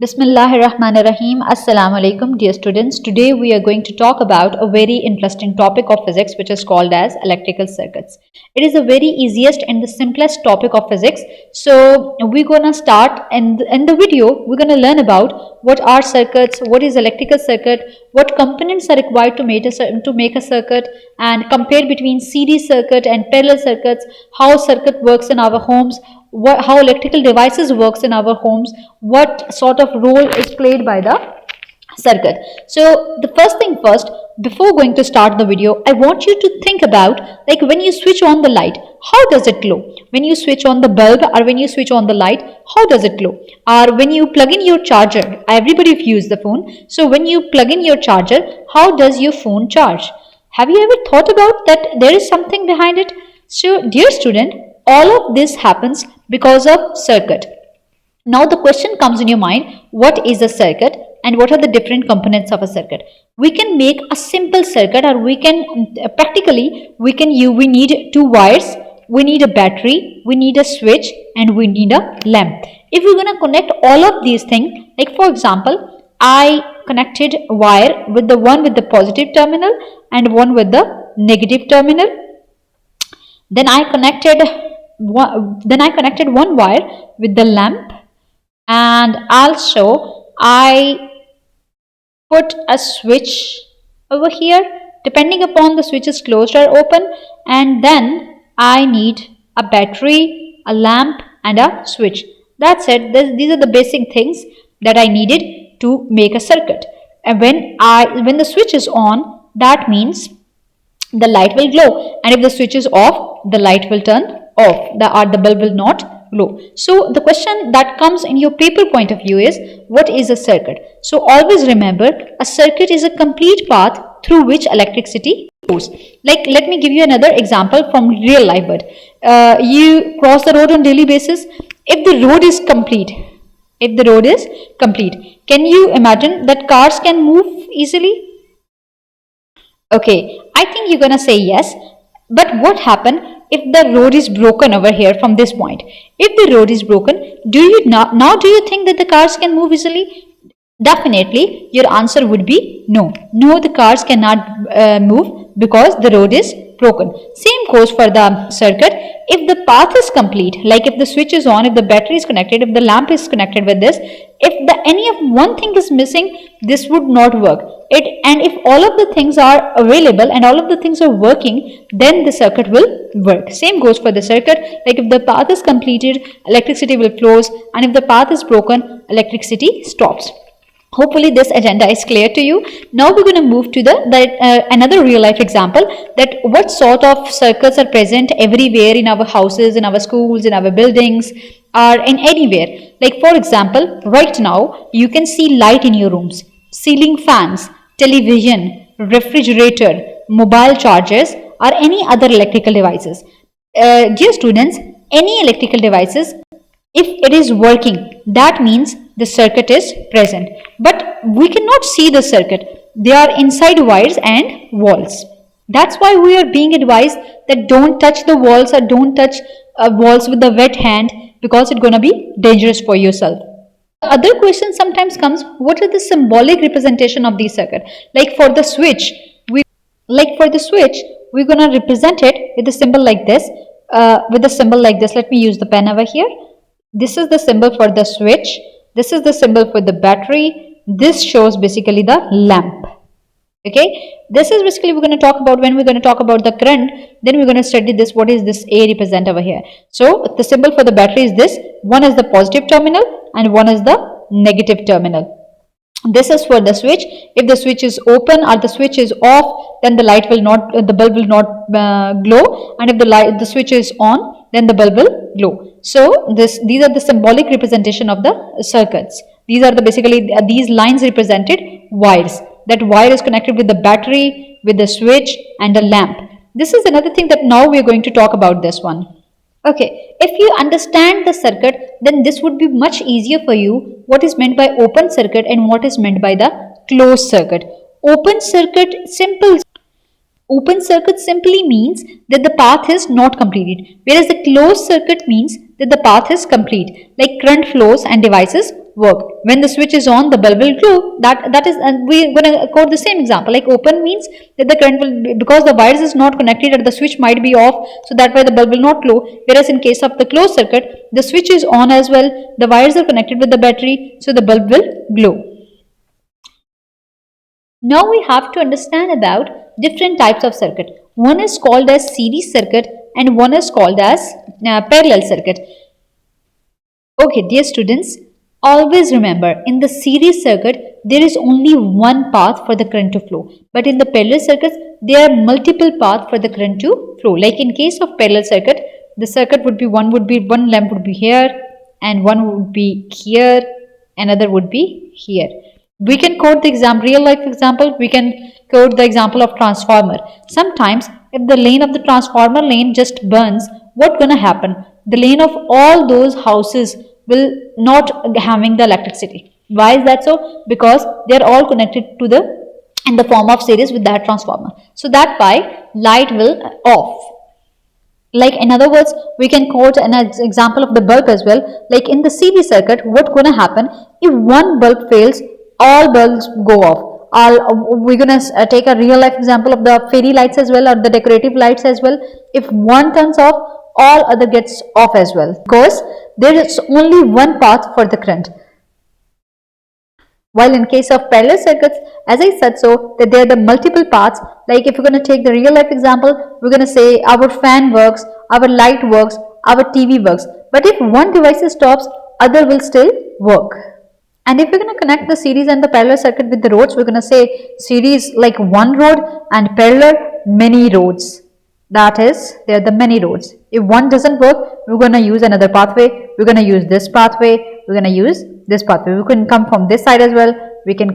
Bismillahirrahmanirrahim. Assalamu alaikum, dear students. Today we are going to talk about a very interesting topic of physics, which is called as electrical circuits. It is the very easiest and the simplest topic of physics. So we're gonna start, and in the video we're gonna learn about what are circuits, what is electrical circuit, what components are required to make a circuit, and compare between series circuit and parallel circuits, how circuit works in our homes, how electrical devices works in our homes, what sort of role is played by the circuit. So the first thing first, before going to start the video, I want you to think about, like, when you switch on the light, how does it glow? When you switch on the bulb or when you switch on the light, how does it glow? Or when you plug in your charger, everybody used the phone, so when you plug in your charger, how does your phone charge? Have you ever thought about that there is something behind it? So dear student, all of this happens because of circuit. Now the question comes in your mind, what is a circuit and what are the different components of a circuit? We can make a simple circuit, or we can practically we need two wires, we need a battery, we need a switch, and we need a lamp. If we're going to connect all of these things, like for example, I connected wire with the one with the positive terminal and one with the negative terminal. Then I connected one wire with the lamp, and also I put a switch over here, depending upon the switch is closed or open, and then I need a battery, a lamp, and a switch. That's it. These are the basic things that I needed to make a circuit. And when the switch is on, that means the light will glow, and if the switch is off, the light will turn off, the bulb will not glow. So the question that comes in your paper point of view is, what is a circuit? So always remember, a circuit is a complete path through which electricity goes. Like, let me give you another example from real life. But you cross the road on daily basis. If the road is complete, can you imagine that cars can move easily? Okay, I think you're gonna say yes. But what happens if the road is broken over here from this point? If the road is broken, do you think that the cars can move easily? Definitely, your answer would be no. No, the cars cannot move because the road is broken. Same goes for the circuit. If the path is complete, like if the switch is on, if the battery is connected, if the lamp is connected with this, if any of one thing is missing, this would not work. And if all of the things are available and all of the things are working, then the circuit will work. Same goes for the circuit. Like if the path is completed, electricity will flows, and if the path is broken, electricity stops. Hopefully this agenda is clear to you. Now we're going to move to another real life example, that what sort of circuits are present everywhere in our houses, in our schools, in our buildings, or in anywhere. Like for example, right now you can see light in your rooms, ceiling fans, television, refrigerator, mobile chargers, or any other electrical devices. Dear students, any electrical devices, if it is working, that means the circuit is present. But we cannot see the circuit. They are inside wires and walls. That's why we are being advised that don't touch the walls, or don't touch walls with a wet hand, because it's going to be dangerous for yourself. Other question sometimes comes, what are the symbolic representation of the circuit? Like for the switch, we're going to represent it with a symbol like this. Let me use the pen over here. This is the symbol for the switch. This is the symbol for the battery. This shows basically the lamp. Okay, this is basically we're going to talk about when we're going to talk about the current. Then we're going to study this. What is this A represent over here? So the symbol for the battery is this. One is the positive terminal and one is the negative terminal. This is for the switch. If the switch is open or the switch is off, then the bulb will not glow. And if the switch is on, then the bulb will glow. So these are the symbolic representation of the circuits. These are these lines represented wires. That wire is connected with the battery, with the switch, and a lamp. This is another thing that now we are going to talk about this one. Okay, if you understand the circuit, then this would be much easier for you what is meant by open circuit and what is meant by the closed circuit. Open circuit simply means that the path is not completed, whereas the closed circuit means that the path is complete, like current flows and devices work. When the switch is on, the bulb will glow. That is, and we're going to quote the same example. Like open means that the current will be, because the wires is not connected and the switch might be off, so that way the bulb will not glow. Whereas in case of the closed circuit, the switch is on as well, the wires are connected with the battery, so the bulb will glow. Now we have to understand about different types of circuit. One is called as series circuit and one is called as parallel circuit. Okay, dear students, always remember in the series circuit there is only one path for the current to flow, but in the parallel circuits there are multiple paths for the current to flow. Like in case of parallel circuit, the circuit would be one lamp would be here and one would be here, another would be here. We can quote the example, real life example. We can quote the example of transformer. Sometimes if the lane of the transformer lane just burns, what's gonna happen? The lane of all those houses will not having the electricity. Why is that so? Because they are all connected to the in the form of series with that transformer. So that why light will off. Like in other words, we can quote an example of the bulb as well. Like in the series circuit, what's gonna happen if one bulb fails? All bulbs go off. We're gonna take a real life example of the fairy lights as well, or the decorative lights as well. If one turns off, all other gets off as well, because there is only one path for the current. While in case of parallel circuits, as I said, so that there are the multiple paths. Like if you're going to take the real life example, we're going to say our fan works, our light works, our TV works. But if one device stops, other will still work. And if we're going to connect the series and the parallel circuit with the roads, we're going to say series like one road and parallel many roads. That is, there are the many roads. If one doesn't work, we're going to use another pathway. We're going to use this pathway. We're going to use this pathway. We can come from this side as well. We can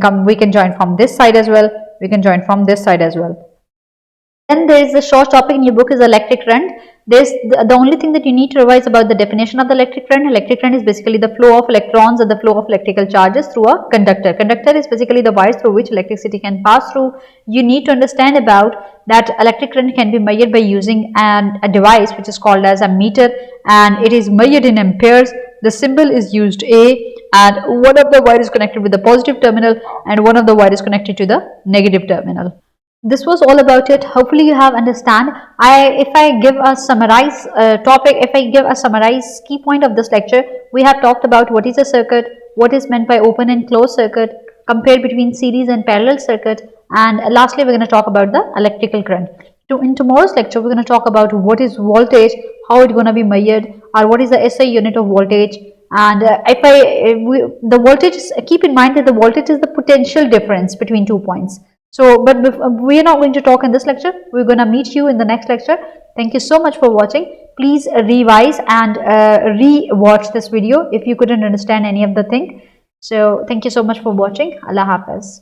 join from this side as well. We can join from this side as well. Then there is a short topic in your book is electric current. There's the only thing that you need to revise about the definition of the electric current. Electric current is basically the flow of electrons or the flow of electrical charges through a conductor. Conductor is basically the wires through which electricity can pass through. You need to understand about that electric current can be measured by using a device which is called as a meter, and it is measured in amperes. The symbol is used A, and one of the wire is connected with the positive terminal and one of the wire is connected to the negative terminal. This was all about it. Hopefully you have understand. If I give a summarize key point of this lecture, we have talked about what is a circuit, what is meant by open and closed circuit, compared between series and parallel circuit, and lastly we're going to talk about the electrical current. In tomorrow's lecture, we're going to talk about what is voltage, how it's going to be measured, or what is the SI unit of voltage. And the voltage is, keep in mind that the voltage is the potential difference between 2 points. So, but we are not going to talk in this lecture. We're going to meet you in the next lecture. Thank you so much for watching. Please revise and re-watch this video if you couldn't understand any of the thing. So, thank you so much for watching. Allah Hafiz.